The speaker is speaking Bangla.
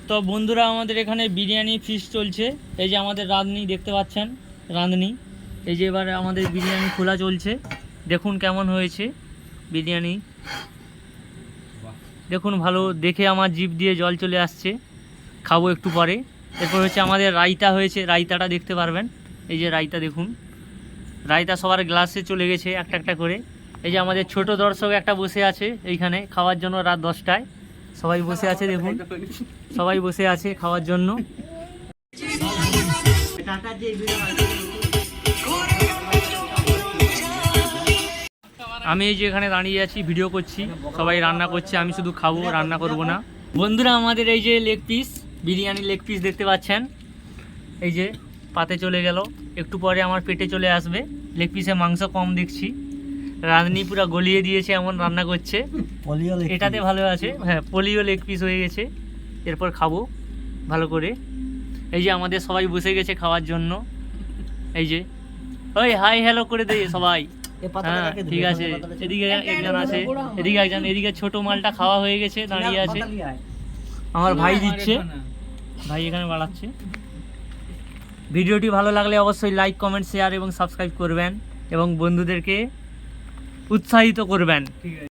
তো বন্ধুরা আমাদের এখানে বিরিয়ানি ফিশ চলছে। এই যে আমাদের রাঁধুনি দেখতে পাচ্ছেন, রাঁধুনি। এই যে এবারে আমাদের বিরিয়ানি খোলা চলছে, দেখুন কেমন হয়েছে বিরিয়ানি। দেখুন ভালো দেখে আমার জিভ দিয়ে জল চলে আসছে, খাবো একটু পরে। এরপর হচ্ছে আমাদের রায়তা হয়েছে, রায়তাটা দেখতে পারবেন। এই যে রায়তা দেখুন, রায়তা সবার গ্লাসে চলে গেছে একটা একটা করে। এই যে আমাদের ছোট দর্শক একটা বসে আছে এইখানে খাওয়ার জন্য, রাত 10টায় সবাই বসে আছে, দেখুন সবাই বসে আছে খাওয়ার জন্য। আমি এই যে এখানে দাঁড়িয়ে আছি, ভিডিও করছি, সবাই রান্না করছে, আমি শুধু খাবো, রান্না করব না। বন্ধুরা আমাদের এই যে leg piece, biryani leg piece দেখতে পাচ্ছেন, এই যে পাতে চলে গেল, একটু পরে আমার পেটে চলে আসবে। লেগ পিসে মাংস কম দেখছি, রাঁধুনি পুরো গলিয়ে দিয়েছে এমন রান্না করছে। এটাতে ভালো আছে, হ্যাঁ পোলিও লেগ পিস হয়ে গেছে। এরপর খাবো ভালো করে। এই যে আমাদের সবাই বসে গেছে খাওয়ার জন্য। এই যে ওই হাই হ্যালো করে দে সবাই। হ্যাঁ ঠিক আছে, এদিকে একজন আছে, এদিকে একজন, এদিকে ছোট মালটা খাওয়া হয়ে গেছে, দাঁড়িয়ে আছে। আমার ভাই দিচ্ছে, ভাই এখানে বাড়াচ্ছে। ভিডিওটি ভালো লাগলে অবশ্যই লাইক, কমেন্ট, শেয়ার এবং সাবস্ক্রাইব করবেন এবং বন্ধুদেরকে উৎসাহিত করবেন।